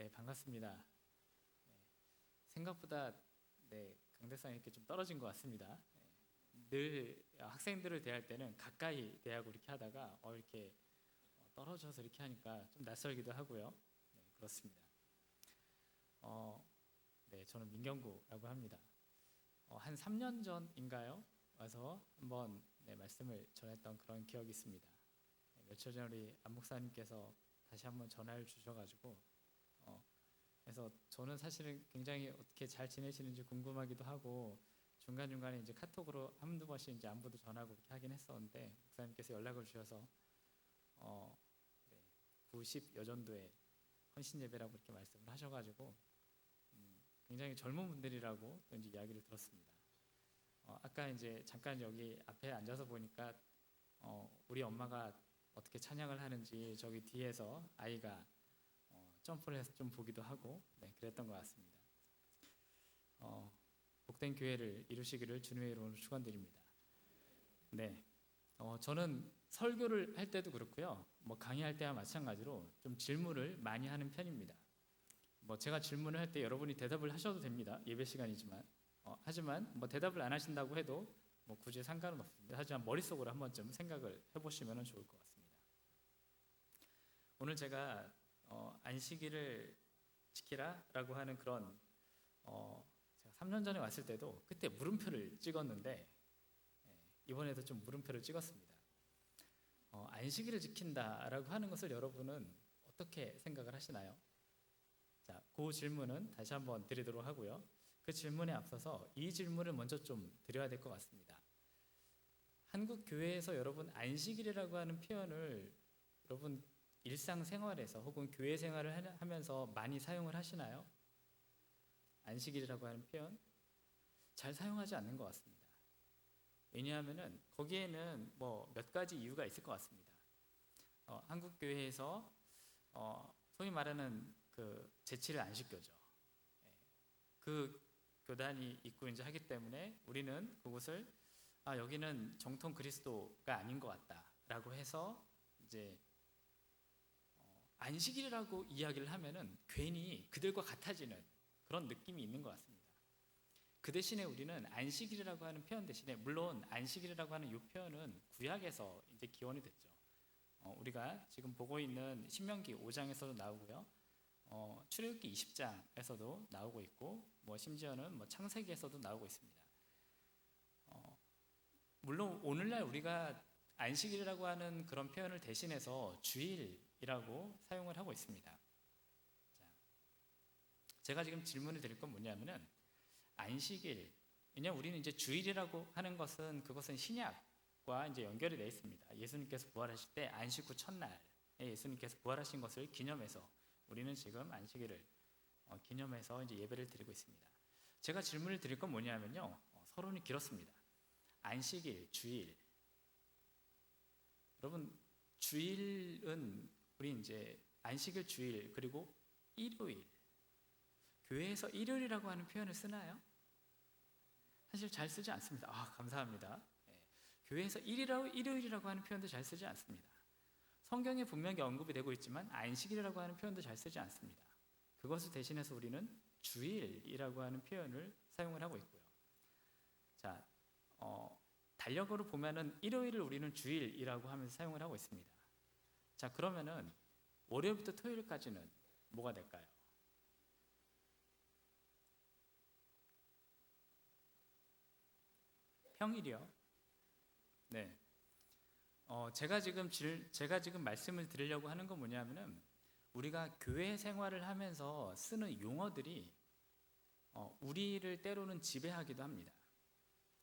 네, 반갑습니다. 네, 생각보다 강대상이 이렇게 좀 떨어진 것 같습니다. 늘 학생들을 대할 때는 가까이 대하고 이렇게 하다가 이렇게 떨어져서 이렇게 하니까 좀 낯설기도 하고요. 네, 그렇습니다. 네, 저는 민경구라고 합니다. 한 3년 전인가요? 와서 한번 말씀을 전했던 그런 기억이 있습니다. 며칠 전 우리 안 목사님께서 다시 한번 전화를 주셔가지고 그래서 저는 사실은 굉장히 어떻게 잘 지내시는지 궁금하기도 하고 중간중간에 이제 카톡으로 한두 번씩 이제 안부도 전하고 이렇게 하긴 했었는데 목사님께서 연락을 주셔서 90여 전도의 헌신 예배라고 이렇게 말씀을 하셔가지고 굉장히 젊은 분들이라고 또 이제 이야기를 들었습니다. 아까 이제 잠깐 여기 앞에 앉아서 보니까 우리 엄마가 어떻게 찬양을 하는지 저기 뒤에서 아이가 점프를 해서 좀 보기도 하고 그랬던 것 같습니다. 복된 교회를 이루시기를 주님의 이름으로 축원드립니다. 네, 저는 설교를 할 때도 그렇고요, 강의할 때와 마찬가지로 좀 질문을 많이 하는 편입니다. 제가 질문을 할 때 여러분이 대답을 하셔도 됩니다. 예배 시간이지만 하지만 대답을 안 하신다고 해도 굳이 상관은 없습니다. 하지만 머릿속으로 한 번쯤 생각을 해보시면 좋을 것 같습니다. 오늘 제가 안식일을 지키라라고 하는 그런 제가 3년 전에 왔을 때도 그때 물음표를 찍었는데 이번에도 좀 물음표를 찍었습니다. 안식일을 지킨다라고 하는 것을 여러분은 어떻게 생각을 하시나요? 자, 그 질문은 다시 한번 드리도록 하고요. 그 질문에 앞서서 이 질문을 먼저 좀 드려야 될 것 같습니다. 한국 교회에서 여러분 안식일이라고 하는 표현을 여러분 일상생활에서 혹은 교회 생활을 하면서 많이 사용을 하시나요? 안식일이라고 하는 표현 잘 사용하지 않는 것 같습니다. 왜냐하면은 거기에는 몇 가지 이유가 있을 것 같습니다. 한국 교회에서 소위 말하는 그 제치를 안 시켜죠. 그 교단이 있고 이제 하기 때문에 우리는 그곳을 여기는 정통 그리스도가 아닌 것 같다라고 해서 이제 안식일이라고 이야기를 하면은 괜히 그들과 같아지는 그런 느낌이 있는 것 같습니다. 그 대신에 우리는 안식일이라고 하는 표현 대신에, 물론 안식일이라고 하는 이 표현은 구약에서 이제 기원이 됐죠. 우리가 지금 보고 있는 신명기 5장에서도 나오고요, 출애굽기 20장에서도 나오고 있고, 심지어는 창세기에서도 나오고 있습니다. 물론 오늘날 우리가 안식일이라고 하는 그런 표현을 대신해서 주일이라고 사용을 하고 있습니다. 자, 제가 지금 질문을 드릴 건 뭐냐면은 안식일, 왜냐하면 우리는 이제 주일이라고 하는 것은 그것은 신약과 이제 연결이 되어 있습니다. 예수님께서 부활하실 때 안식 후 첫날에 예수님께서 부활하신 것을 기념해서 우리는 지금 안식일을 기념해서 이제 예배를 드리고 있습니다. 제가 질문을 드릴 건 뭐냐면요, 서론이 길었습니다. 안식일, 주일. 여러분, 주일은 우리 이제 안식일, 주일, 그리고 일요일. 교회에서 일요일이라고 하는 표현을 쓰나요? 사실 잘 쓰지 않습니다. 감사합니다. 교회에서 일요일이라고 하는 표현도 잘 쓰지 않습니다. 성경에 분명히 언급이 되고 있지만 안식일이라고 하는 표현도 잘 쓰지 않습니다. 그것을 대신해서 우리는 주일이라고 하는 표현을 사용을 하고 있고요. 자, 달력으로 보면은 일요일을 우리는 주일이라고 하면서 사용을 하고 있습니다. 자, 그러면은 월요일부터 토요일까지는 뭐가 될까요? 평일이요? 네. 제가 지금 말씀을 드리려고 하는 건 뭐냐면은 우리가 교회 생활을 하면서 쓰는 용어들이 우리를 때로는 지배하기도 합니다.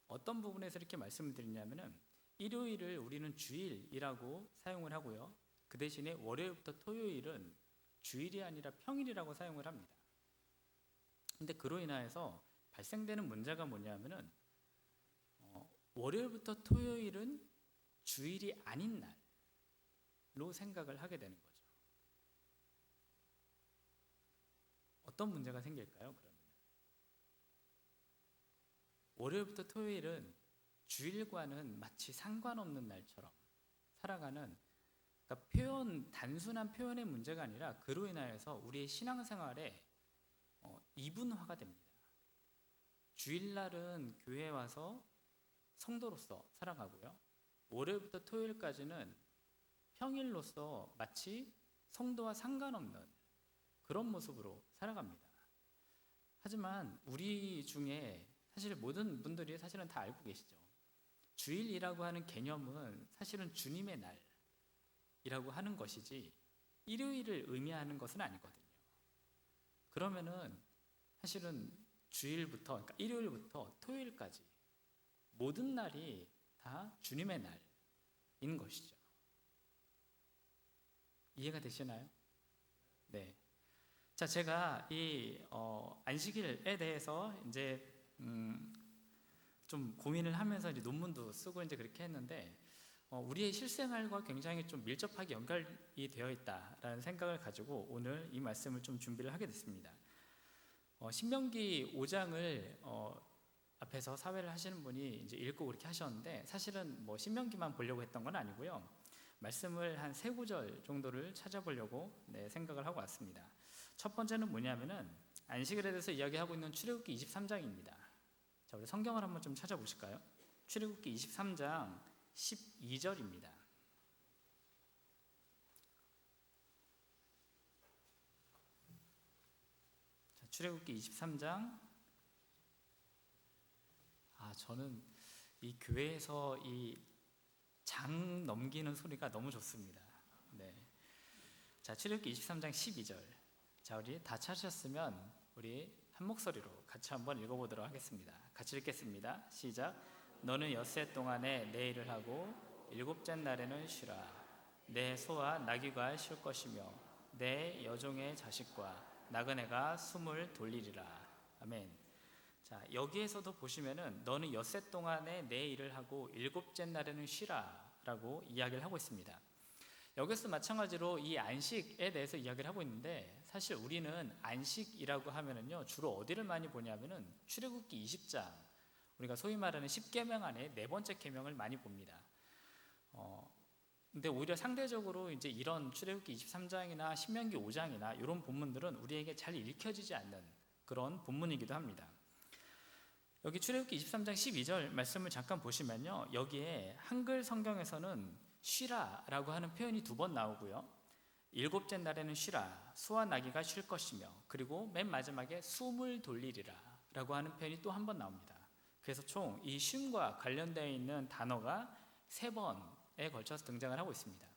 어떤 부분에서 이렇게 말씀을 드리냐면은 일요일을 우리는 주일이라고 사용을 하고요, 그 대신에 월요일부터 토요일은 주일이 아니라 평일이라고 사용을 합니다. 근데 그로 인하여서 발생되는 문제가 뭐냐면은 월요일부터 토요일은 주일이 아닌 날로 생각을 하게 되는 거죠. 어떤 문제가 생길까요? 그러면 월요일부터 토요일은 주일과는 마치 상관없는 날처럼 살아가는, 그러니까 단순한 표현의 문제가 아니라 그로 인하여서 우리의 신앙생활에 이분화가 됩니다. 주일날은 교회에 와서 성도로서 살아가고요. 월요일부터 토요일까지는 평일로서 마치 성도와 상관없는 그런 모습으로 살아갑니다. 하지만 우리 중에 사실 모든 분들이 사실은 다 알고 계시죠. 주일이라고 하는 개념은 사실은 주님의 날이라고 하는 것이지 일요일을 의미하는 것은 아니거든요. 그러면은 사실은 주일부터, 그러니까 일요일부터 토요일까지 모든 날이 다 주님의 날인 것이죠. 이해가 되시나요? 네. 자, 제가 이 안식일에 대해서 이제 좀 고민을 하면서 이제 논문도 쓰고 이제 그렇게 했는데 우리의 실생활과 굉장히 좀 밀접하게 연결이 되어 있다라는 생각을 가지고 오늘 이 말씀을 좀 준비를 하게 됐습니다. 신명기 5장을 앞에서 사회를 하시는 분이 이제 읽고 그렇게 하셨는데 사실은 뭐 신명기만 보려고 했던 건 아니고요. 말씀을 한 3구절 정도를 찾아보려고 생각을 하고 왔습니다. 첫 번째는 뭐냐면은 안식일에 대해서 이야기하고 있는 출애굽기 23장입니다. 자, 우리 성경을 한번 좀 찾아보실까요? 출애굽기 23장 12절입니다. 자, 출애굽기 23장. 저는 이 교회에서 이 장 넘기는 소리가 너무 좋습니다. 네. 자, 출애굽기 23장 12절. 자, 우리 다 찾으셨으면 우리 한 목소리로 같이 한번 읽어보도록 하겠습니다. 같이 읽겠습니다. 시작. 너는 엿새 동안에 내 일을 하고 일곱째 날에는 쉬라. 내 소와 나귀가 쉴 것이며 내 여종의 자식과 나그네가 숨을 돌리리라. 아멘. 자, 여기에서도 보시면은 너는 엿새 동안에 내 일을 하고 일곱째 날에는 쉬라라고 이야기를 하고 있습니다. 여기서 마찬가지로 이 안식에 대해서 이야기를 하고 있는데 사실 우리는 안식이라고 하면은요 주로 어디를 많이 보냐면은 출애굽기 20장, 우리가 소위 말하는 10계명 안에 4번째 계명을 많이 봅니다. 근데 오히려 상대적으로 이제 이런 출애굽기 23장이나 신명기 5장이나 이런 본문들은 우리에게 잘 읽혀지지 않는 그런 본문이기도 합니다. 여기 출애굽기 23장 12절 말씀을 잠깐 보시면요, 여기에 한글 성경에서는 쉬라라고 하는 표현이 2번 나오고요, 일곱째 날에는 쉬라, 소와 나귀가 쉴 것이며, 그리고 맨 마지막에 숨을 돌리리라 라고 하는 표현이 또 한 번 나옵니다. 그래서 총 이 쉼과 관련되어 있는 단어가 3번에 걸쳐서 등장을 하고 있습니다.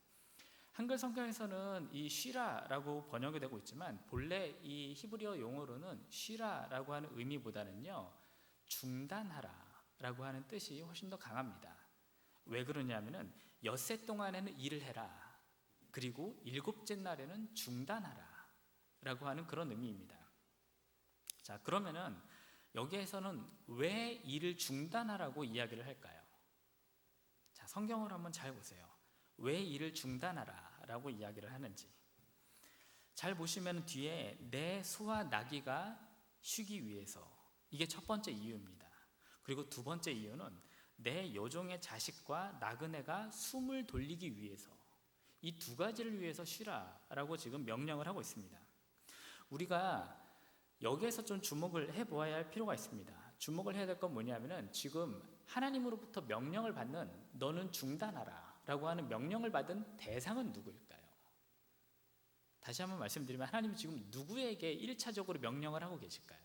한글 성경에서는 이 쉬라라고 번역이 되고 있지만 본래 이 히브리어 용어로는 쉬라라고 하는 의미보다는요 중단하라 라고 하는 뜻이 훨씬 더 강합니다. 왜 그러냐면은 엿새 동안에는 일을 해라, 그리고 일곱째 날에는 중단하라 라고 하는 그런 의미입니다. 자, 그러면은 여기에서는 왜 일을 중단하라고 이야기를 할까요? 자, 성경을 한번 잘 보세요. 왜 일을 중단하라 라고 이야기를 하는지 잘 보시면 뒤에 내 소와 나귀가 쉬기 위해서, 이게 첫 번째 이유입니다. 그리고 두 번째 이유는 내 여종의 자식과 나그네가 숨을 돌리기 위해서, 이 2가지를 위해서 쉬라라고 지금 명령을 하고 있습니다. 우리가 여기에서 좀 주목을 해보아야 할 필요가 있습니다. 주목을 해야 될 건 뭐냐면은 지금 하나님으로부터 명령을 받는, 너는 중단하라 라고 하는 명령을 받은 대상은 누구일까요? 다시 한번 말씀드리면 하나님이 지금 누구에게 1차적으로 명령을 하고 계실까요?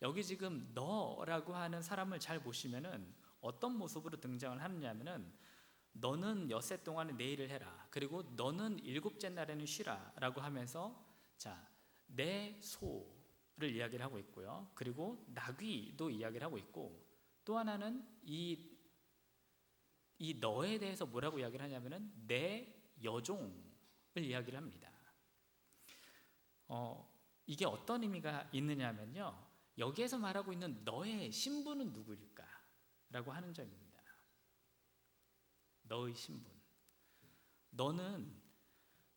여기 지금 너라고 하는 사람을 잘 보시면은 어떤 모습으로 등장을 하느냐면은 너는 엿새 동안에 내 일을 해라, 그리고 너는 일곱째 날에는 쉬라 라고 하면서 자, 내 소를 이야기를 하고 있고요, 그리고 나귀도 이야기를 하고 있고, 또 하나는 이 너에 대해서 뭐라고 이야기를 하냐면은 내 여종을 이야기를 합니다. 이게 어떤 의미가 있느냐면요, 여기에서 말하고 있는 너의 신분은 누구일까? 라고 하는 점입니다. 너의 신분. 너는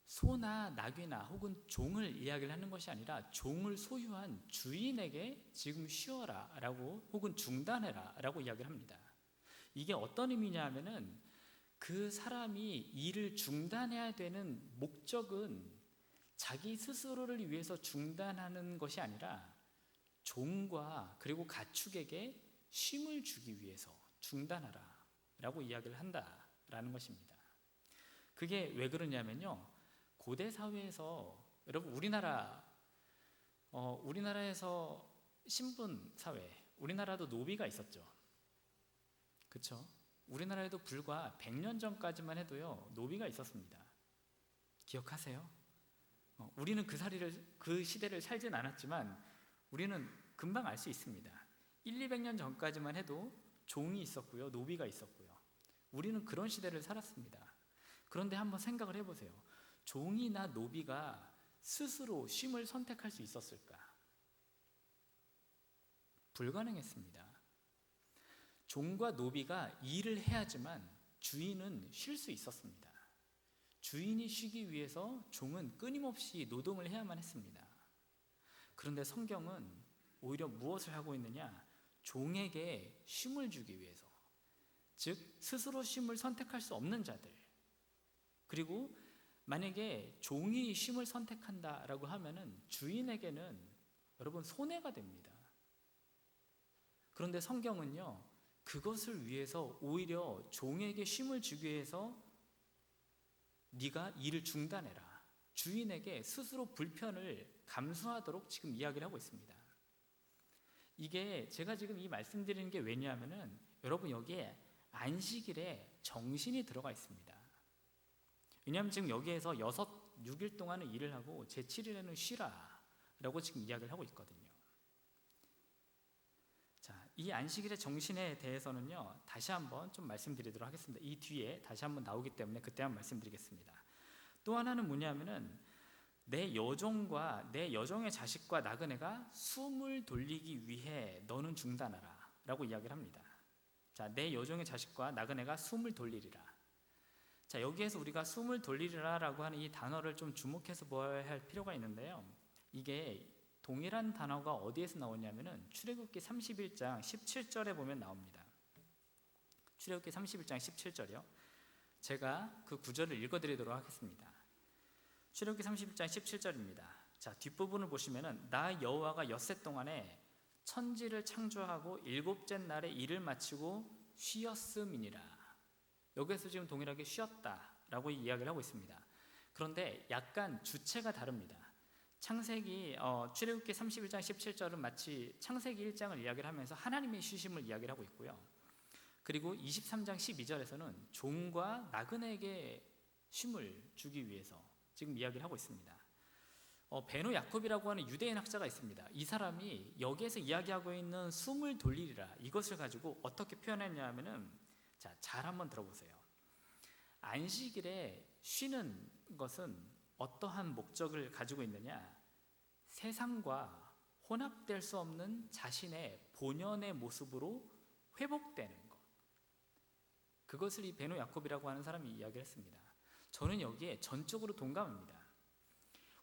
소나 나귀나 혹은 종을 이야기를 하는 것이 아니라 종을 소유한 주인에게 지금 쉬어라 라고, 혹은 중단해라 라고 이야기를 합니다. 이게 어떤 의미냐 하면은 그 사람이 일을 중단해야 되는 목적은 자기 스스로를 위해서 중단하는 것이 아니라 종과 그리고 가축에게 쉼을 주기 위해서 중단하라 라고 이야기를 한다라는 것입니다. 그게 왜 그러냐면요, 고대 사회에서, 여러분 우리나라에서 신분 사회, 우리나라도 노비가 있었죠. 그렇죠? 우리나라에도 불과 100년 전까지만 해도요, 노비가 있었습니다. 기억하세요? 우리는 그 시대를 살진 않았지만 우리는 금방 알 수 있습니다. 200년 전까지만 해도 종이 있었고요, 노비가 있었고요. 우리는 그런 시대를 살았습니다. 그런데 한번 생각을 해보세요. 종이나 노비가 스스로 쉼을 선택할 수 있었을까? 불가능했습니다. 종과 노비가 일을 해야지만 주인은 쉴 수 있었습니다. 주인이 쉬기 위해서 종은 끊임없이 노동을 해야만 했습니다. 그런데 성경은 오히려 무엇을 하고 있느냐? 종에게 쉼을 주기 위해서, 즉 스스로 쉼을 선택할 수 없는 자들, 그리고 만약에 종이 쉼을 선택한다라고 하면은 주인에게는 여러분 손해가 됩니다. 그런데 성경은요, 그것을 위해서 오히려 종에게 쉼을 주기 위해서 네가 일을 중단해라, 주인에게 스스로 불편을 감수하도록 지금 이야기를 하고 있습니다. 이게 제가 지금 이 말씀드리는 게 왜냐하면은 여러분 여기에 안식일에 정신이 들어가 있습니다. 왜냐하면 지금 여기에서 6일 동안은 일을 하고 제7일에는 쉬라 라고 지금 이야기를 하고 있거든요. 자, 이 안식일의 정신에 대해서는요, 다시 한번 좀 말씀드리도록 하겠습니다. 이 뒤에 다시 한번 나오기 때문에 그때 한번 말씀드리겠습니다. 또 하나는 뭐냐면은 내 여종과 내 여종의 자식과 나그네가 숨을 돌리기 위해 너는 중단하라 라고 이야기를 합니다. 자, 내 여종의 자식과 나그네가 숨을 돌리리라. 자, 여기에서 우리가 숨을 돌리리라 라고 하는 이 단어를 좀 주목해서 보아야 할 필요가 있는데요, 이게 동일한 단어가 어디에서 나오냐면은 출애굽기 31장 17절에 보면 나옵니다. 출애굽기 31장 17절이요. 제가 그 구절을 읽어드리도록 하겠습니다. 출애굽기 31장 17절입니다. 자, 뒷부분을 보시면은 나 여호와가 엿새 동안에 천지를 창조하고 일곱째 날에 일을 마치고 쉬었음이니라. 여기에서 지금 동일하게 쉬었다라고 이야기를 하고 있습니다. 그런데 약간 주체가 다릅니다. 출애굽기 31장 17절은 마치 창세기 1장을 이야기를 하면서 하나님의 쉬심을 이야기를 하고 있고요. 그리고 23장 12절에서는 종과 나그네에게 쉼을 주기 위해서 지금 이야기를 하고 있습니다. 베노 야콥이라고 하는 유대인 학자가 있습니다. 이 사람이 여기에서 이야기하고 있는 숨을 돌리리라, 이것을 가지고 어떻게 표현했냐면은, 자, 잘 한번 들어보세요. 안식일에 쉬는 것은 어떠한 목적을 가지고 있느냐? 세상과 혼합될 수 없는 자신의 본연의 모습으로 회복되는 것, 그것을 이 베노 야콥이라고 하는 사람이 이야기를 했습니다. 저는 여기에 전적으로 동감합니다.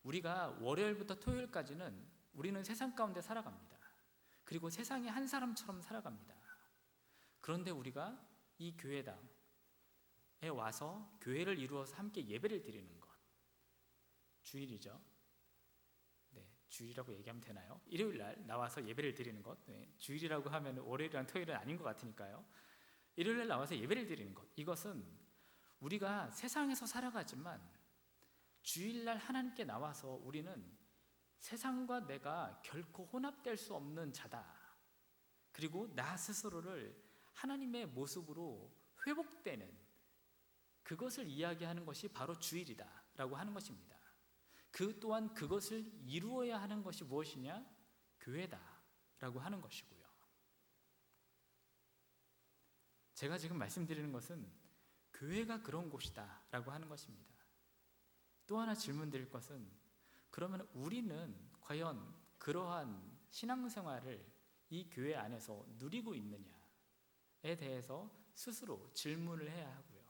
우리가 월요일부터 토요일까지는 우리는 세상 가운데 살아갑니다. 그리고 세상의 한 사람처럼 살아갑니다. 그런데 우리가 이 교회당에 와서 교회를 이루어서 함께 예배를 드리는 것, 주일이죠. 네, 주일이라고 얘기하면 되나요? 일요일 날 나와서 예배를 드리는 것, 네, 주일이라고 하면 월요일이랑 토요일은 아닌 것 같으니까요. 일요일 날 나와서 예배를 드리는 것, 이것은 우리가 세상에서 살아가지만 주일날 하나님께 나와서 우리는 세상과 내가 결코 혼합될 수 없는 자다, 그리고 나 스스로를 하나님의 모습으로 회복되는 그것을 이야기하는 것이 바로 주일이다 라고 하는 것입니다. 그 또한 그것을 이루어야 하는 것이 무엇이냐? 교회다 라고 하는 것이고요. 제가 지금 말씀드리는 것은 교회가 그런 곳이다 라고 하는 것입니다. 또 하나 질문 드릴 것은, 그러면 우리는 과연 그러한 신앙생활을 이 교회 안에서 누리고 있느냐에 대해서 스스로 질문을 해야 하고요.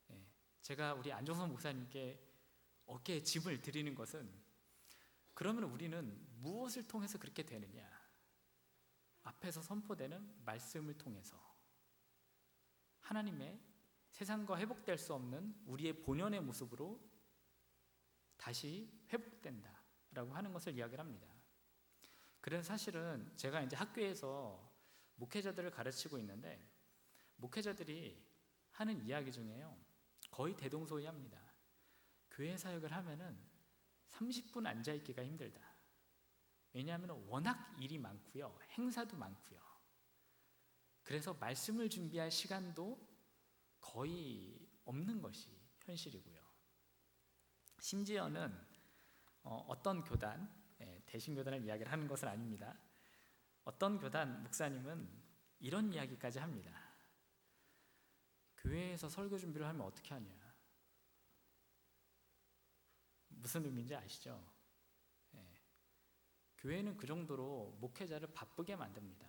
네, 제가 우리 안종선 목사님께 어깨에 짐을 드리는 것은, 그러면 우리는 무엇을 통해서 그렇게 되느냐? 앞에서 선포되는 말씀을 통해서, 하나님의 세상과 회복될 수 없는 우리의 본연의 모습으로 다시 회복된다라고 하는 것을 이야기를 합니다. 그래서 사실은 제가 이제 학교에서 목회자들을 가르치고 있는데 목회자들이 하는 이야기 중에요, 거의 대동소이합니다. 교회 사역을 하면은 30분 앉아있기가 힘들다. 왜냐하면 워낙 일이 많고요, 행사도 많고요. 그래서 말씀을 준비할 시간도 거의 없는 것이 현실이고요. 심지어는 어떤 교단, 대신교단을 이야기를 하는 것은 아닙니다. 어떤 교단 목사님은 이런 이야기까지 합니다. 교회에서 설교 준비를 하면 어떻게 하냐. 무슨 의미인지 아시죠? 교회는 그 정도로 목회자를 바쁘게 만듭니다.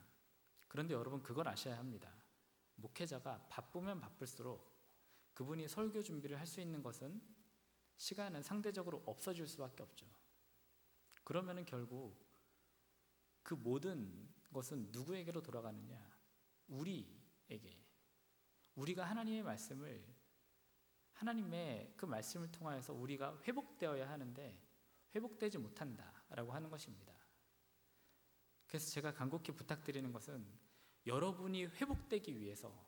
그런데 여러분 그걸 아셔야 합니다. 목회자가 바쁘면 바쁠수록 그분이 설교 준비를 할 수 있는 것은 시간은 상대적으로 없어질 수밖에 없죠. 그러면은 결국 그 모든 것은 누구에게로 돌아가느냐? 우리에게. 우리가 하나님의 말씀을, 하나님의 그 말씀을 통하여서 우리가 회복되어야 하는데 회복되지 못한다라고 하는 것입니다. 그래서 제가 간곡히 부탁드리는 것은 여러분이 회복되기 위해서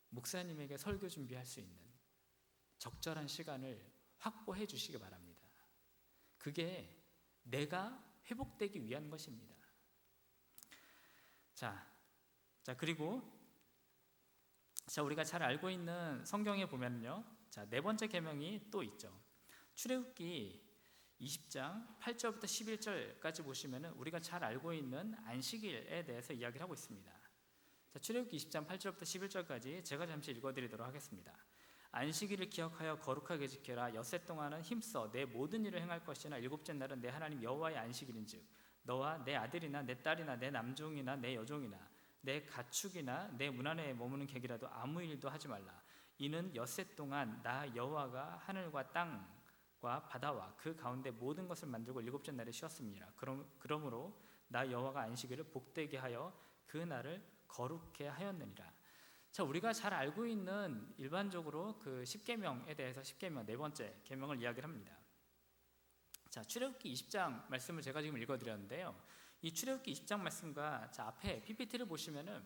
목사님에게 설교 준비할 수 있는 적절한 시간을 확보해 주시기 바랍니다. 그게 내가 회복되기 위한 것입니다. 자 그리고 우리가 잘 알고 있는 성경에 보면요, 네 번째 계명이 또 있죠. 출애굽기 20장 8절부터 11절까지 보시면은 우리가 잘 알고 있는 안식일에 대해서 이야기를 하고 있습니다. 출애굽기 20장 8절부터 11절까지 제가 잠시 읽어드리도록 하겠습니다. 안식일을 기억하여 거룩하게 지켜라. 엿새 동안은 힘써 내 모든 일을 행할 것이나 일곱째 날은 내 하나님 여호와의 안식일인즉 너와 내 아들이나 내 딸이나 내 남종이나 내 여종이나 내 가축이나 내 문 안에 머무는 객이라도 아무 일도 하지 말라. 이는 엿새 동안 나 여호와가 하늘과 땅과 바다와 그 가운데 모든 것을 만들고 일곱째 날에 쉬었습니다. 그러므로 나 여호와가 안식일을 복되게 하여 그 날을 거룩해 하였느니라. 우리가 잘 알고 있는 일반적으로 그 10계명에 대해서 10계명 네 번째 계명을 이야기를 합니다. 출애굽기 20장 말씀을 제가 지금 읽어드렸는데요, 이 출애굽기 20장 말씀과 앞에 PPT를 보시면은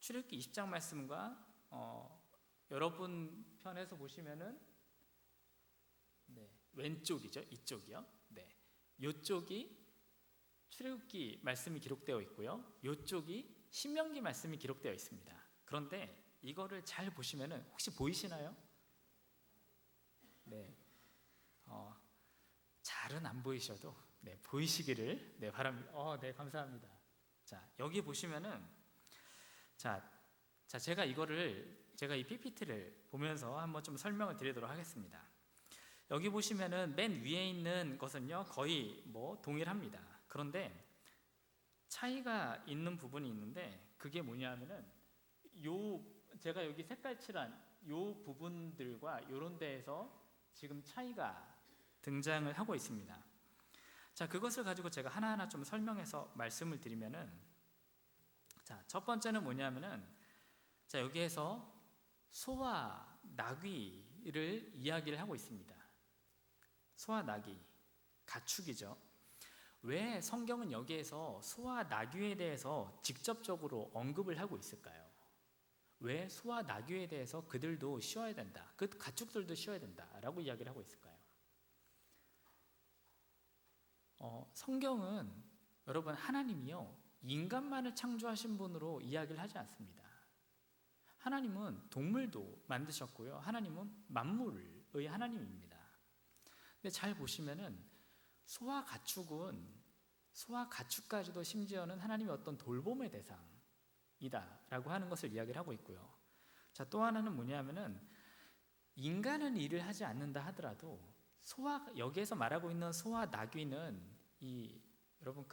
출애굽기 20장 말씀과 여러분 편에서 보시면은 왼쪽이죠, 이쪽이요. 이쪽이 출애굽기 말씀이 기록되어 있고요, 이쪽이 신명기 말씀이 기록되어 있습니다. 그런데 이거를 잘 보시면은 혹시 보이시나요? 잘은 안 보이셔도 보이시기를 바랍니다. 네, 감사합니다. 여기 보시면은 제가 이 PPT를 보면서 한번 좀 설명을 드리도록 하겠습니다. 여기 보시면은 맨 위에 있는 것은요 거의 동일합니다. 그런데 차이가 있는 부분이 있는데 그게 뭐냐면은 제가 여기 색깔 칠한 요 부분들과 이런 데에서 지금 차이가 등장을 하고 있습니다. 그것을 가지고 제가 하나하나 좀 설명해서 말씀을 드리면은, 첫 번째는 뭐냐면은 여기에서 소와 나귀를 이야기를 하고 있습니다. 소와 나귀, 가축이죠. 왜 성경은 여기에서 소와 나귀에 대해서 직접적으로 언급을 하고 있을까요? 왜 소와 나귀에 대해서 그들도 쉬어야 된다, 그 가축들도 쉬어야 된다라고 이야기를 하고 있을까요? 성경은 여러분 하나님이요 인간만을 창조하신 분으로 이야기를 하지 않습니다. 하나님은 동물도 만드셨고요, 하나님은 만물의 하나님입니다. 근데 잘 보시면은 소와 가축까지도 심지어는 하나님의 어떤 돌봄의 대상이다라고 하는 것을 이야기를 하고 있고요. 또 하나는 뭐냐면은 인간은 일을 하지 않는다 하더라도 여기에서 말하고 있는 소와 나귀는 여러분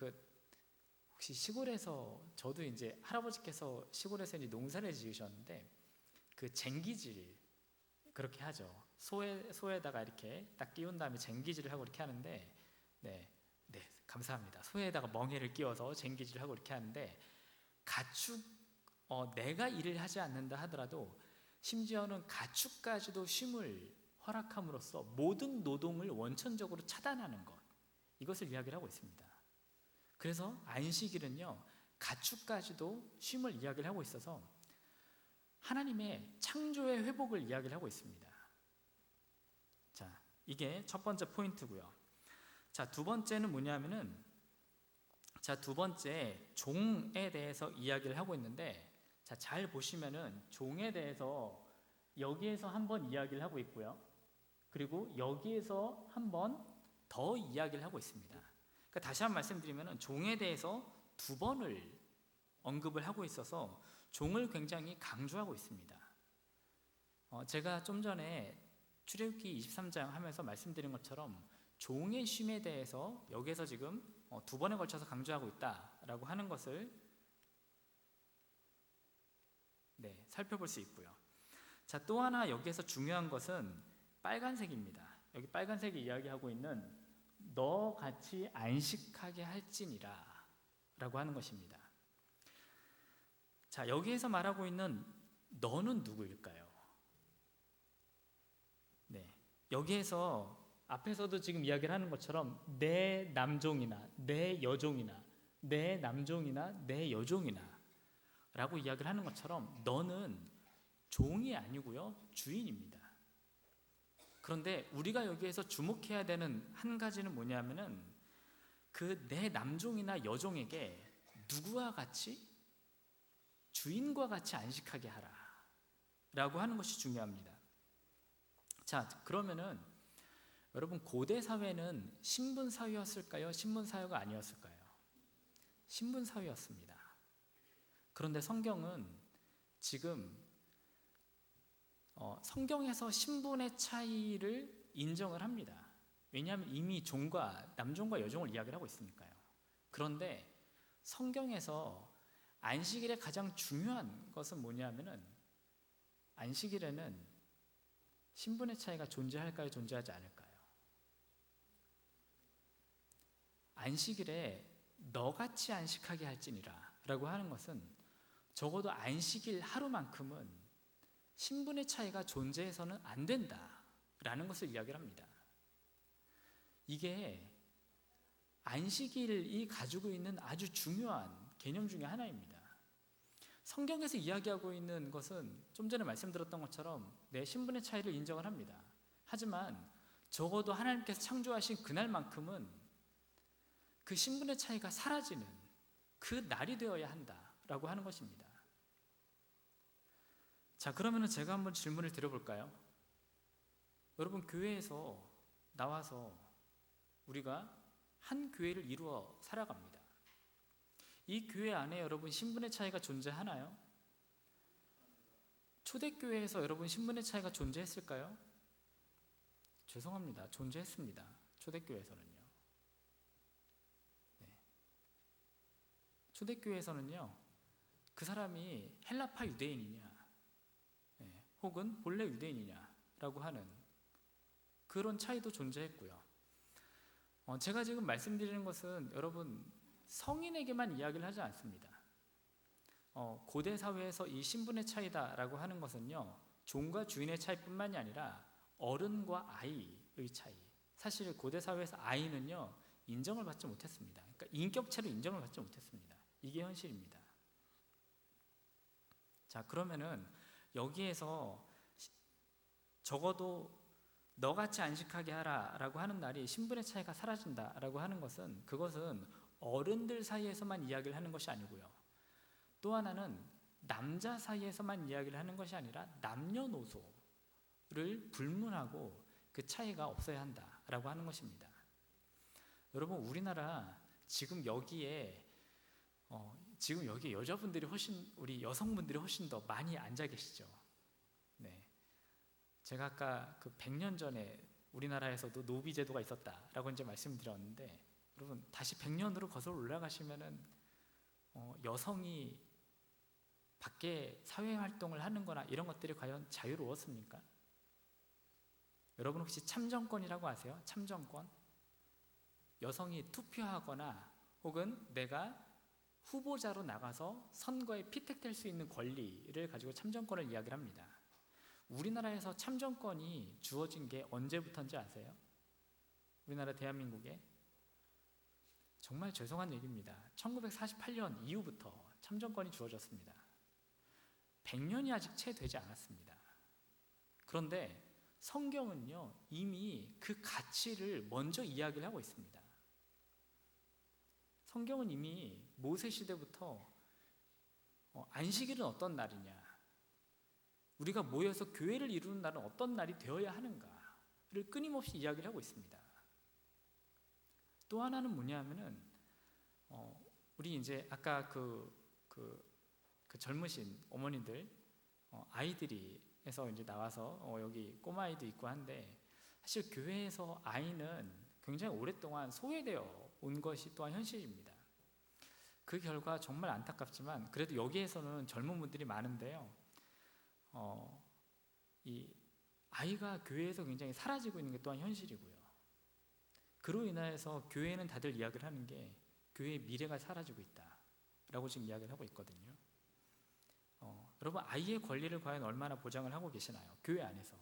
혹시 시골에서, 저도 이제 할아버지께서 시골에서 이제 농사를 지으셨는데 그 쟁기질 그렇게 하죠. 소에다가 이렇게 딱 끼운 다음에 쟁기질을 하고 이렇게 하는데, 네, 감사합니다. 소에다가 멍에를 끼워서 쟁기질을 하고 이렇게 하는데, 내가 일을 하지 않는다 하더라도 심지어는 가축까지도 쉼을 허락함으로써 모든 노동을 원천적으로 차단하는 것, 이것을 이야기를 하고 있습니다. 그래서 안식일은요, 가축까지도 쉼을 이야기를 하고 있어서 하나님의 창조의 회복을 이야기를 하고 있습니다. 자, 이게 첫 번째 포인트고요. 자, 두 번째는 뭐냐면은, 두 번째 종에 대해서 이야기를 하고 있는데, 자, 잘 보시면은 종에 대해서 여기에서 한번 이야기를 하고 있고요. 그리고 여기에서 한번 더 이야기를 하고 있습니다. 그러니까 다시 한번 말씀드리면은 종에 대해서 두 번을 언급을 하고 있어서 종을 굉장히 강조하고 있습니다. 제가 좀 전에 출애굽기 23장 하면서 말씀드린 것처럼 종의 쉼에 대해서 여기에서 지금 두 번에 걸쳐서 강조하고 있다라고 하는 것을 살펴볼 수 있고요. 자, 또 하나 여기에서 중요한 것은 빨간색입니다. 여기 빨간색이 이야기하고 있는 너 같이 안식하게 할지니라 라고 하는 것입니다. 자, 여기에서 말하고 있는 너는 누구일까요? 여기에서 앞에서도 지금 이야기를 하는 것처럼 내 남종이나 내 여종이나 내 남종이나 내 여종이나 라고 이야기를 하는 것처럼 너는 종이 아니고요, 주인입니다. 그런데 우리가 여기에서 주목해야 되는 한 가지는 뭐냐면은 그 내 남종이나 여종에게 누구와 같이, 주인과 같이 안식하게 하라 라고 하는 것이 중요합니다. 자, 그러면은 여러분, 고대 사회는 신분 사회였을까요? 신분 사회가 아니었을까요? 신분 사회였습니다. 그런데 성경은 지금 성경에서 신분의 차이를 인정을 합니다. 왜냐하면 이미 종과 남종과 여종을 이야기를 하고 있으니까요. 그런데 성경에서 안식일의 가장 중요한 것은 뭐냐면은 안식일에는 신분의 차이가 존재할까요? 존재하지 않을까요? 안식일에 너같이 안식하게 할지니라 라고 하는 것은 적어도 안식일 하루만큼은 신분의 차이가 존재해서는 안 된다라는 것을 이야기를 합니다. 이게 안식일이 가지고 있는 아주 중요한 개념 중에 하나입니다. 성경에서 이야기하고 있는 것은 좀 전에 말씀드렸던 것처럼 내 신분의 차이를 인정을 합니다. 하지만 적어도 하나님께서 창조하신 그날만큼은 그 신분의 차이가 사라지는 그 날이 되어야 한다라고 하는 것입니다. 자, 그러면 제가 한번 질문을 드려볼까요? 여러분, 교회에서 나와서 우리가 한 교회를 이루어 살아갑니다. 이 교회 안에 여러분 신분의 차이가 존재하나요? 초대교회에서 여러분 신분의 차이가 존재했을까요? 죄송합니다. 존재했습니다. 초대교회에서는요. 초대교회에서는요, 그 사람이 헬라파 유대인이냐, 혹은 본래 유대인이냐라고 하는 그런 차이도 존재했고요. 제가 지금 말씀드리는 것은 여러분 성인에게만 이야기를 하지 않습니다. 고대 사회에서 이 신분의 차이다라고 하는 것은요, 종과 주인의 차이뿐만이 아니라 어른과 아이의 차이. 사실 고대 사회에서 아이는요 인정을 받지 못했습니다. 그러니까 인격체로 인정을 받지 못했습니다. 이게 현실입니다. 자, 그러면은 여기에서 적어도 너같이 안식하게 하라라고 하는 날이 신분의 차이가 사라진다라고 하는 것은 그것은 어른들 사이에서만 이야기를 하는 것이 아니고요. 또 하나는 남자 사이에서만 이야기를 하는 것이 아니라 남녀노소를 불문하고 그 차이가 없어야 한다라고 하는 것입니다. 여러분, 우리나라 지금 여기에 여자분들이 훨씬, 우리 여성분들이 훨씬 더 많이 앉아 계시죠. 제가 아까 그 100년 전에 우리나라에서도 노비 제도가 있었다라고 이제 말씀드렸는데, 여러분 다시 100년으로 거슬러 올라가시면은 여성이 밖에 사회 활동을 하는 거나 이런 것들이 과연 자유로웠습니까? 여러분 혹시 참정권이라고 아세요? 참정권? 여성이 투표하거나 혹은 내가 후보자로 나가서 선거에 피택될 수 있는 권리를 가지고 참정권을 이야기를 합니다. 우리나라에서 참정권이 주어진 게 언제부터인지 아세요? 우리나라 대한민국에 정말 죄송한 얘기입니다. 1948년 이후부터 참정권이 주어졌습니다. 100년이 아직 채 되지 않았습니다. 그런데 성경은요, 이미 그 가치를 먼저 이야기를 하고 있습니다. 성경은 이미 모세 시대부터 안식일은 어떤 날이냐, 우리가 모여서 교회를 이루는 날은 어떤 날이 되어야 하는가를 끊임없이 이야기를 하고 있습니다. 또 하나는 뭐냐면은 우리 이제 아까 그 젊으신 어머님들 아이들이 해서 이제 나와서 여기 꼬마아이도 있고 한데, 사실 교회에서 아이는 굉장히 오랫동안 소외되어 온 것이 또한 현실입니다. 그 결과 정말 안타깝지만 그래도 여기에서는 젊은 분들이 많은데요, 이 아이가 교회에서 굉장히 사라지고 있는 게 또한 현실이고요. 그로 인하여서 교회는 다들 이야기를 하는 게 교회의 미래가 사라지고 있다라고 지금 이야기를 하고 있거든요. 여러분, 아이의 권리를 과연 얼마나 보장을 하고 계시나요? 교회 안에서.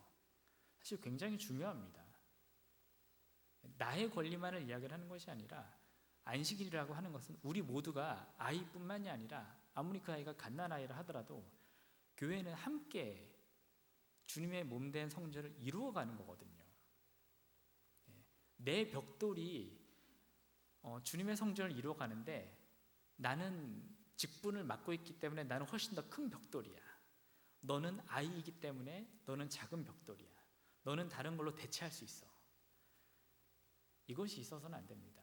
사실 굉장히 중요합니다. 나의 권리만을 이야기를 하는 것이 아니라, 안식일이라고 하는 것은 우리 모두가, 아이뿐만이 아니라 아무리 그 아이가 갓난아이라 하더라도 교회는 함께 주님의 몸된 성전을 이루어가는 거거든요. 내 벽돌이 주님의 성전을 이루어가는데, 나는 직분을 맡고 있기 때문에 나는 훨씬 더 큰 벽돌이야. 너는 아이이기 때문에 너는 작은 벽돌이야. 너는 다른 걸로 대체할 수 있어. 이것이 있어서는 안 됩니다.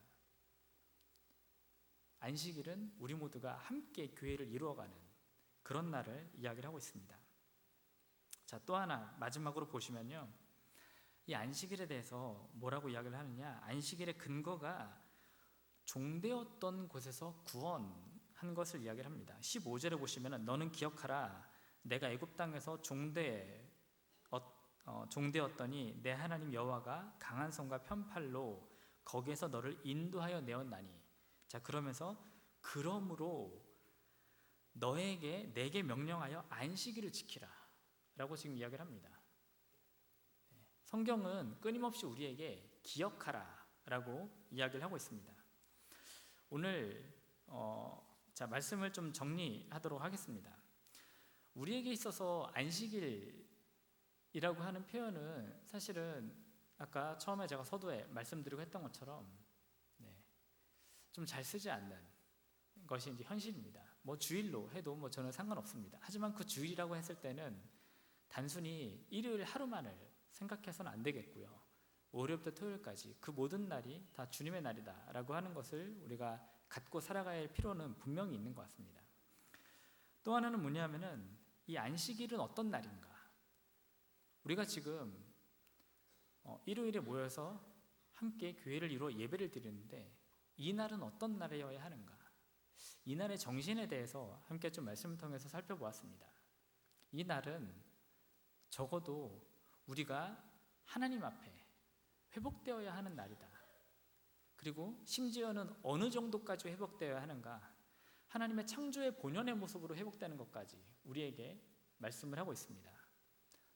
안식일은 우리 모두가 함께 교회를 이루어가는 그런 날을 이야기를 하고 있습니다. 자, 또 하나 마지막으로 보시면요, 이 안식일에 대해서 뭐라고 이야기를 하느냐, 안식일의 근거가 종되었던 곳에서 구원한 것을 이야기를 합니다. 15절에 보시면 너는 기억하라, 내가 애굽 땅에서 종되었더니 내 하나님 여호와가 강한 손과 편팔로 거기에서 너를 인도하여 내었나니. 자, 그러면서 그러므로 내게 명령하여 안식일을 지키라 라고 지금 이야기를 합니다. 성경은 끊임없이 우리에게 기억하라 라고 이야기를 하고 있습니다. 오늘 자, 말씀을 좀 정리하도록 하겠습니다. 우리에게 있어서 안식일이라고 하는 표현은 사실은 아까 처음에 제가 서두에 말씀드리고 했던 것처럼 좀 잘 쓰지 않는 것이 이제 현실입니다. 뭐 주일로 해도 뭐 저는 상관없습니다. 하지만 그 주일이라고 했을 때는 단순히 일요일 하루만을 생각해서는 안 되겠고요. 월요일부터 토요일까지 그 모든 날이 다 주님의 날이다 라고 하는 것을 우리가 갖고 살아가야 할 필요는 분명히 있는 것 같습니다. 또 하나는 뭐냐면은 이 안식일은 어떤 날인가? 우리가 지금 일요일에 모여서 함께 교회를 이루어 예배를 드리는데, 이 날은 어떤 날이어야 하는가? 이 날의 정신에 대해서 함께 좀 말씀을 통해서 살펴보았습니다. 이 날은 적어도 우리가 하나님 앞에 회복되어야 하는 날이다. 그리고 심지어는 어느 정도까지 회복되어야 하는가? 하나님의 창조의 본연의 모습으로 회복되는 것까지 우리에게 말씀을 하고 있습니다.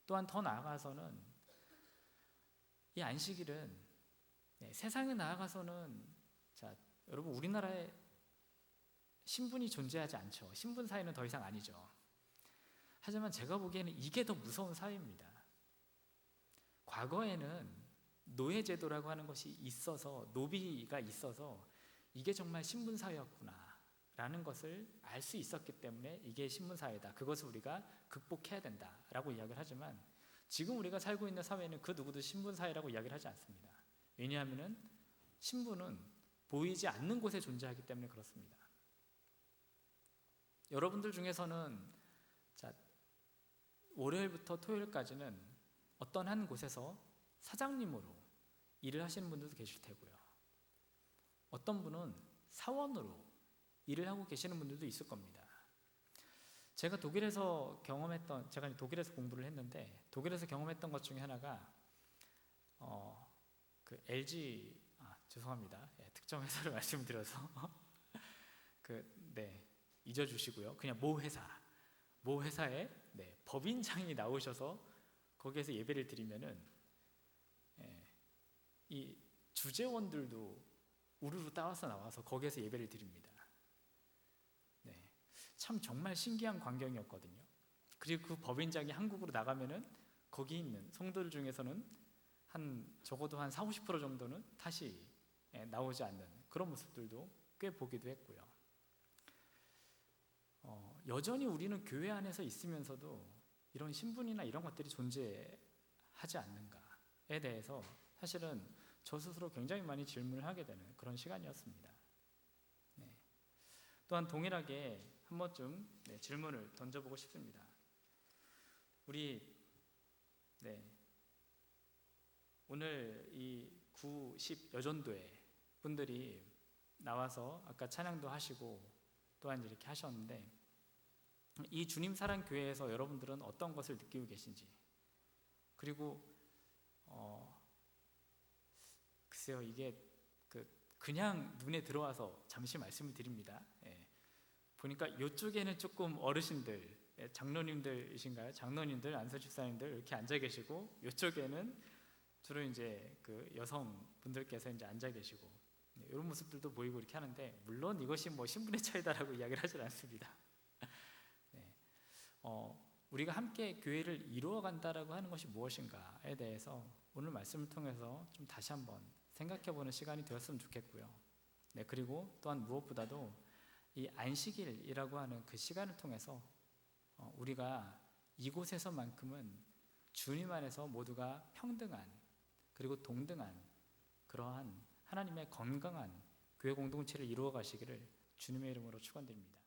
또한 더 나아가서는 이 안식일은 세상에 나아가서는, 자, 여러분, 우리나라에 신분이 존재하지 않죠. 신분 사회는 더 이상 아니죠. 하지만 제가 보기에는 이게 더 무서운 사회입니다. 과거에는 노예제도라고 하는 것이 있어서, 노비가 있어서 이게 정말 신분사회였구나 라는 것을 알 수 있었기 때문에 이게 신분사회다, 그것을 우리가 극복해야 된다라고 이야기를 하지만, 지금 우리가 살고 있는 사회는 그 누구도 신분사회라고 이야기를 하지 않습니다. 왜냐하면 신분은 보이지 않는 곳에 존재하기 때문에 그렇습니다. 여러분들 중에서는 자, 월요일부터 토요일까지는 어떤 한 곳에서 사장님으로 일을 하시는 분들도 계실 테고요, 어떤 분은 사원으로 일을 하고 계시는 분들도 있을 겁니다. 제가 독일에서 공부를 했는데, 독일에서 경험했던 것 중에 하나가 그 LG, 죄송합니다. 특정 회사를 말씀드려서 그 잊어주시고요. 그냥 모 회사에 법인장이 나오셔서 거기에서 예배를 드리면은 이 주재원들도 우르르 따라서 나와서 거기에서 예배를 드립니다. 참 정말 신기한 광경이었거든요. 그리고 그 법인장이 한국으로 나가면은 거기 있는 성도들 중에서는 적어도 한 40-50% 정도는 다시 나오지 않는 그런 모습들도 꽤 보기도 했고요. 여전히 우리는 교회 안에서 있으면서도 이런 신분이나 이런 것들이 존재하지 않는가에 대해서 사실은 저 스스로 굉장히 많이 질문을 하게 되는 그런 시간이었습니다. 또한 동일하게 한 번쯤 질문을 던져보고 싶습니다. 우리 오늘 이 9, 10 여전도회 분들이 나와서 아까 찬양도 하시고 또한 이렇게 하셨는데, 이 주님 사랑 교회에서 여러분들은 어떤 것을 느끼고 계신지, 그리고 글쎄요, 이게 그냥 눈에 들어와서 잠시 말씀을 드립니다. 보니까 이쪽에는 조금 어르신들, 장로님들이신가요? 장로님들, 안서집사님들 이렇게 앉아 계시고, 이쪽에는 주로 이제 그 여성분들께서 이제 앉아 계시고, 이런 모습들도 보이고 이렇게 하는데, 물론 이것이 뭐 신분의 차이다라고 이야기를 하진 않습니다. 우리가 함께 교회를 이루어간다라고 하는 것이 무엇인가에 대해서 오늘 말씀을 통해서 좀 다시 한번 생각해보는 시간이 되었으면 좋겠고요. 그리고 또한 무엇보다도 이 안식일이라고 하는 그 시간을 통해서 우리가 이곳에서만큼은 주님 안에서 모두가 평등한, 그리고 동등한 그러한 하나님의 건강한 교회 공동체를 이루어 가시기를 주님의 이름으로 축원드립니다.